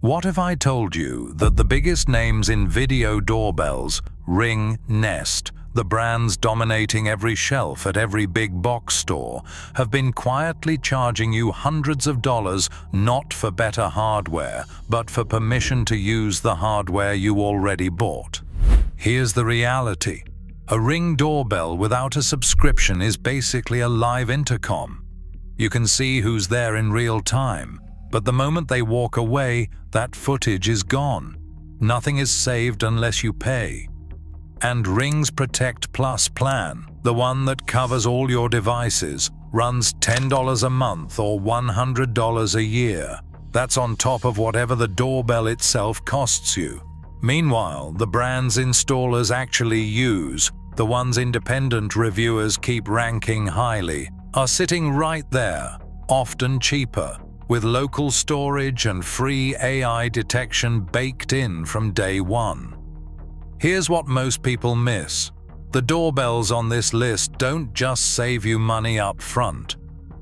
What if I told you that the biggest names in video doorbells, Ring, Nest, the brands dominating every shelf at every big box store, have been quietly charging you hundreds of dollars not for better hardware, but for permission to use the hardware you already bought? Here's the reality. A Ring doorbell without a subscription is basically a live intercom. You can see who's there in real time, but the moment they walk away, that footage is gone. Nothing is saved unless you pay. And Ring's Protect Plus plan, the one that covers all your devices, runs $10 a month or $100 a year. That's on top of whatever the doorbell itself costs you. Meanwhile, the brands installers actually use, the ones independent reviewers keep ranking highly, are sitting right there, often cheaper, with local storage and free AI detection baked in from day one. Here's what most people miss. The doorbells on this list don't just save you money up front.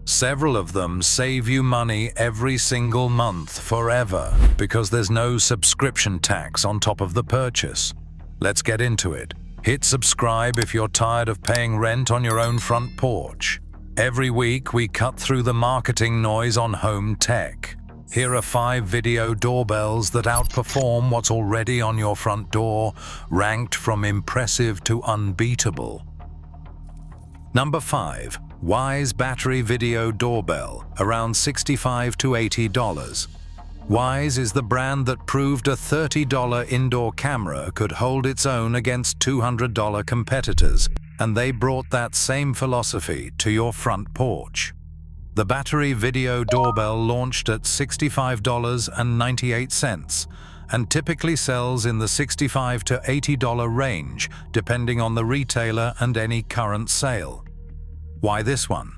Several of them save you money every single month forever, because there's no subscription tax on top of the purchase. Let's get into it. Hit subscribe if you're tired of paying rent on your own front porch. Every week, we cut through the marketing noise on home tech. Here are 5 video doorbells that outperform what's already on your front door, ranked from impressive to unbeatable. Number 5. Wyze Battery Video Doorbell, around $65 to $80. Wyze is the brand that proved a $30 indoor camera could hold its own against $200 competitors, and they brought that same philosophy to your front porch. The battery video doorbell launched at $65.98 and typically sells in the $65 to $80 range, depending on the retailer and any current sale. Why this one?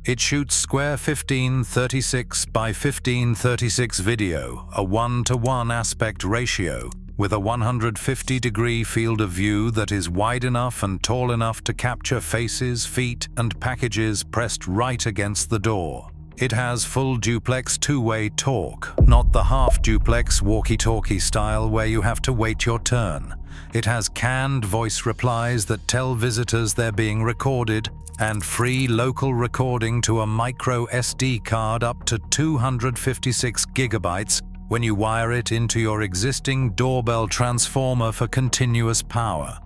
It shoots square 1536 by 1536 video, a 1:1 aspect ratio, with a 150-degree field of view that is wide enough and tall enough to capture faces, feet, and packages pressed right against the door. It has full duplex two-way talk, not the half-duplex walkie-talkie style where you have to wait your turn. It has canned voice replies that tell visitors they're being recorded, and free local recording to a micro SD card up to 256 gigabytes when you wire it into your existing doorbell transformer for continuous power.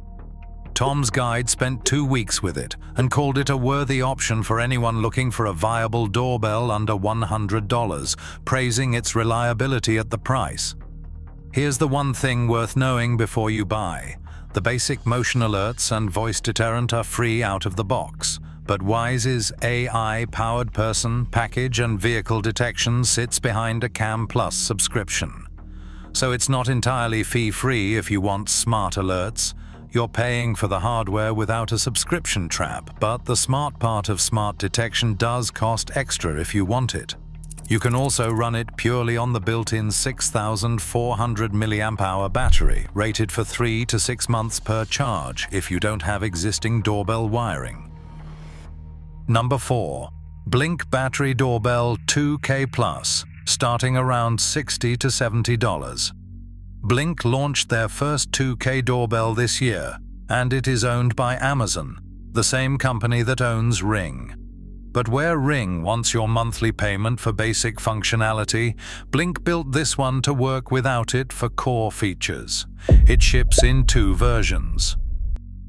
Tom's Guide spent 2 weeks with it and called it a worthy option for anyone looking for a viable doorbell under $100, praising its reliability at the price. Here's the one thing worth knowing before you buy. The basic motion alerts and voice deterrent are free out of the box, but Wyze's AI-powered person, package, and vehicle detection sits behind a Cam Plus subscription. So it's not entirely fee-free if you want smart alerts. You're paying for the hardware without a subscription trap, but the smart part of smart detection does cost extra if you want it. You can also run it purely on the built-in 6,400 mAh battery, rated for 3 to 6 months per charge if you don't have existing doorbell wiring. Number 4. Blink Battery Doorbell 2K+, starting around $60 to $70. Blink launched their first 2K doorbell this year, and it is owned by Amazon, the same company that owns Ring. But where Ring wants your monthly payment for basic functionality, Blink built this one to work without it for core features. It ships in 2 versions.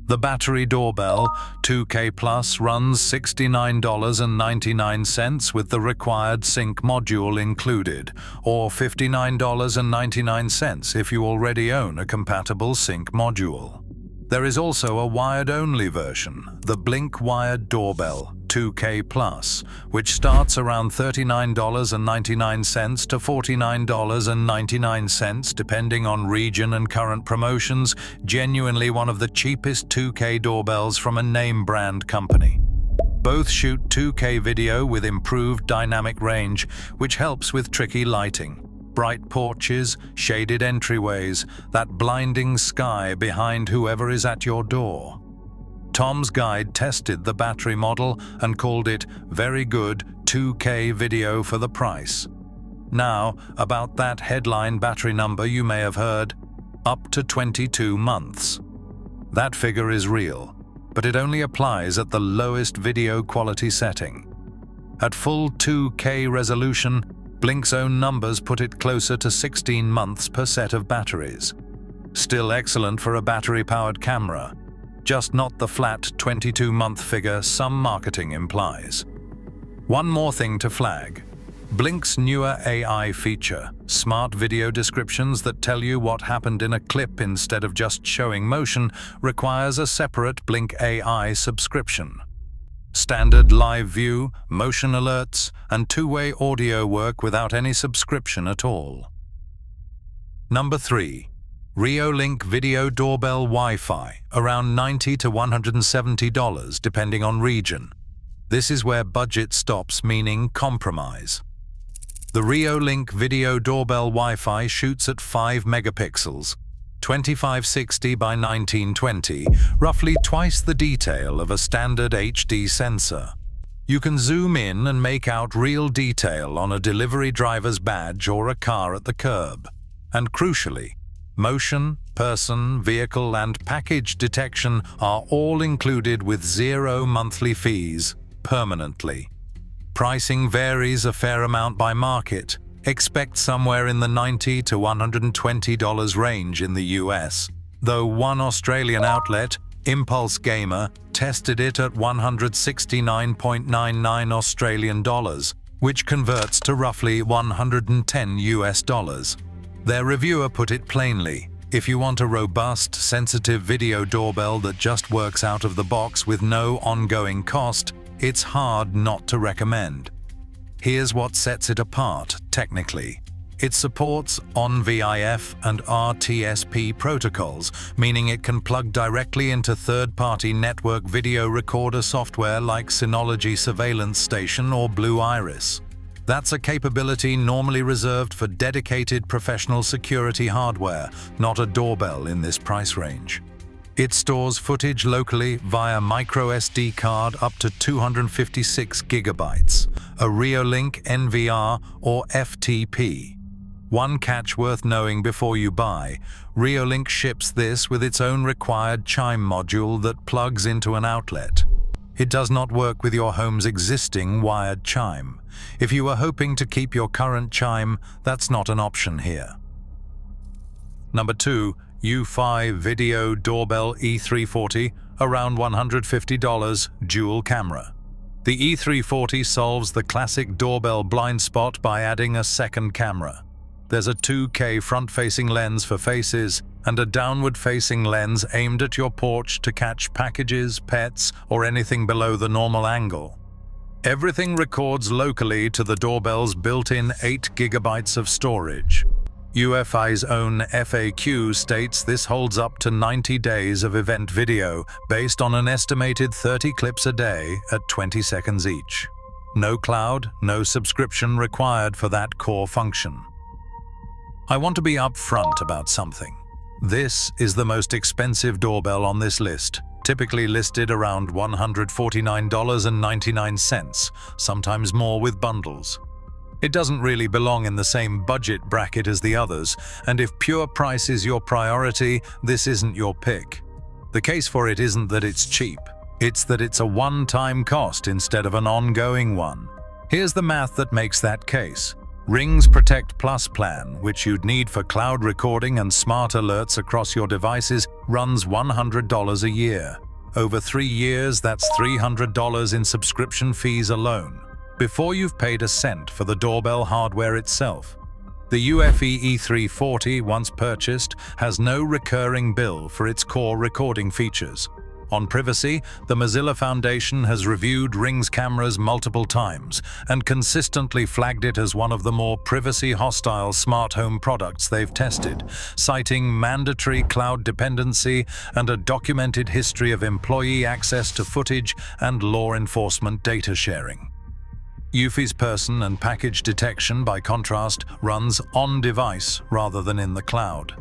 The battery doorbell 2K+ runs $69.99 with the required sync module included, or $59.99 if you already own a compatible sync module. There is also a wired-only version, the Blink Wired Doorbell 2K+, which starts around $39.99 to $49.99 depending on region and current promotions, genuinely one of the cheapest 2K doorbells from a name brand company. Both shoot 2K video with improved dynamic range, which helps with tricky lighting. Bright porches, shaded entryways, that blinding sky behind whoever is at your door. Tom's Guide tested the battery model and called it very good 2K video for the price. Now, about that headline battery number you may have heard, up to 22 months. That figure is real, but it only applies at the lowest video quality setting. At full 2K resolution, Blink's own numbers put it closer to 16 months per set of batteries. Still excellent for a battery-powered camera, just not the flat 22-month figure some marketing implies. One more thing to flag. Blink's newer AI feature, smart video descriptions that tell you what happened in a clip instead of just showing motion, requires a separate Blink AI subscription. Standard live view, motion alerts, and two-way audio work without any subscription at all. Number 3. Reolink Video Doorbell Wi-Fi, around $90 to $170 depending on region. This is where budget stops, meaning compromise. The Reolink Video Doorbell Wi-Fi shoots at 5 megapixels, 2560 by 1920, roughly twice the detail of a standard HD sensor. You can zoom in and make out real detail on a delivery driver's badge or a car at the curb. And crucially, motion, person, vehicle, and package detection are all included with 0 monthly fees, permanently. Pricing varies a fair amount by market. Expect somewhere in the $90 to $120 range in the US, though one Australian outlet, Impulse Gamer, tested it at 169.99 Australian dollars, which converts to roughly 110 US dollars. Their reviewer put it plainly: if you want a robust, sensitive video doorbell that just works out of the box with no ongoing cost, it's hard not to recommend. Here's what sets it apart, technically. It supports on-VIF and RTSP protocols, meaning it can plug directly into third-party network video recorder software like Synology Surveillance Station or Blue Iris. That's a capability normally reserved for dedicated professional security hardware, not a doorbell in this price range. It stores footage locally via microSD card up to 256 gigabytes, a Reolink NVR or FTP. One catch worth knowing before you buy: Reolink ships this with its own required chime module that plugs into an outlet. It does not work with your home's existing wired chime. If you are hoping to keep your current chime, that's not an option here. Number 2. U5 Video Doorbell E340, around $150, dual camera. The E340 solves the classic doorbell blind spot by adding a second camera. There's a 2K front-facing lens for faces and a downward-facing lens aimed at your porch to catch packages, pets, or anything below the normal angle. Everything records locally to the doorbell's built-in 8 gigabytes of storage. UFI's own FAQ states this holds up to 90 days of event video based on an estimated 30 clips a day at 20 seconds each. No cloud, no subscription required for that core function. I want to be upfront about something. This is the most expensive doorbell on this list, typically listed around $149.99, sometimes more with bundles. It doesn't really belong in the same budget bracket as the others, and if pure price is your priority, this isn't your pick. The case for it isn't that it's cheap, it's that it's a one-time cost instead of an ongoing one. Here's the math that makes that case. Ring's Protect Plus plan, which you'd need for cloud recording and smart alerts across your devices, runs $100 a year. Over 3 years, that's $300 in subscription fees alone, before you've paid a cent for the doorbell hardware itself. The UFE E340, once purchased, has no recurring bill for its core recording features. On privacy, the Mozilla Foundation has reviewed Ring's cameras multiple times and consistently flagged it as one of the more privacy-hostile smart home products they've tested, citing mandatory cloud dependency and a documented history of employee access to footage and law enforcement data sharing. UFI's person and package detection, by contrast, runs on-device rather than in the cloud.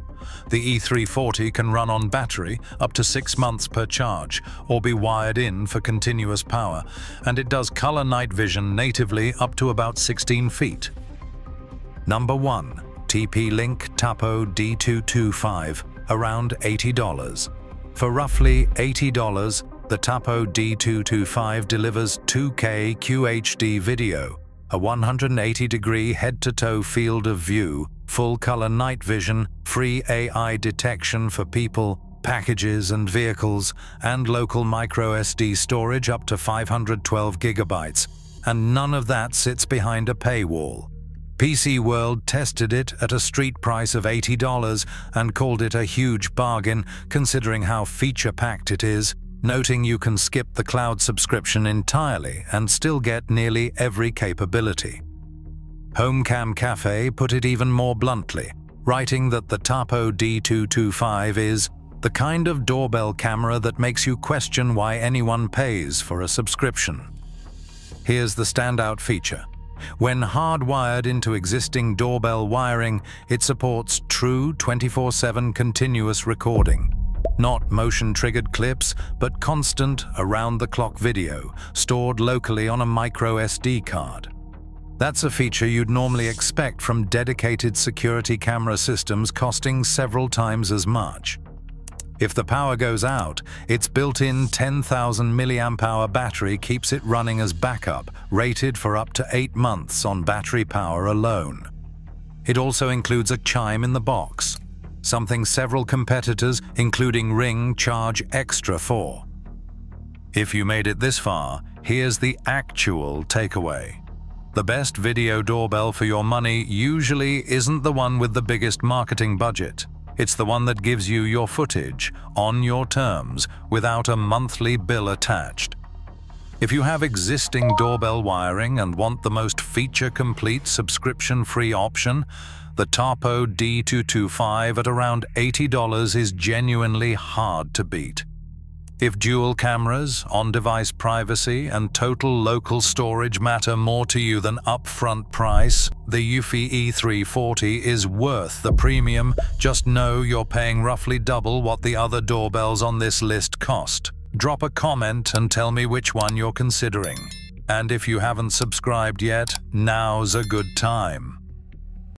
The E340 can run on battery up to 6 months per charge or be wired in for continuous power, and it does color night vision natively up to about 16 feet. Number 1. TP-Link Tapo D225, around $80. For roughly $80, the Tapo D225 delivers 2K QHD video, a 180-degree head-to-toe field of view, full-color night vision, free AI detection for people, packages and vehicles, and local microSD storage up to 512 gigabytes, and none of that sits behind a paywall. PC World tested it at a street price of $80 and called it a huge bargain considering how feature-packed it is, noting you can skip the cloud subscription entirely and still get nearly every capability. Homecam Cafe put it even more bluntly, writing that the Tapo D225 is the kind of doorbell camera that makes you question why anyone pays for a subscription. Here's the standout feature. When hardwired into existing doorbell wiring, it supports true 24/7 continuous recording. Not motion-triggered clips, but constant, around-the-clock video, stored locally on a microSD card. That's a feature you'd normally expect from dedicated security camera systems costing several times as much. If the power goes out, its built-in 10,000 mAh battery keeps it running as backup, rated for up to 8 months on battery power alone. It also includes a chime in the box, something several competitors, including Ring, charge extra for. If you made it this far, here's the actual takeaway. The best video doorbell for your money usually isn't the one with the biggest marketing budget. It's the one that gives you your footage, on your terms, without a monthly bill attached. If you have existing doorbell wiring and want the most feature-complete subscription-free option, the Tapo D225 at around $80 is genuinely hard to beat. If dual cameras, on-device privacy, and total local storage matter more to you than upfront price, the Eufy E340 is worth the premium. Just know you're paying roughly double what the other doorbells on this list cost. Drop a comment and tell me which one you're considering. And if you haven't subscribed yet, now's a good time.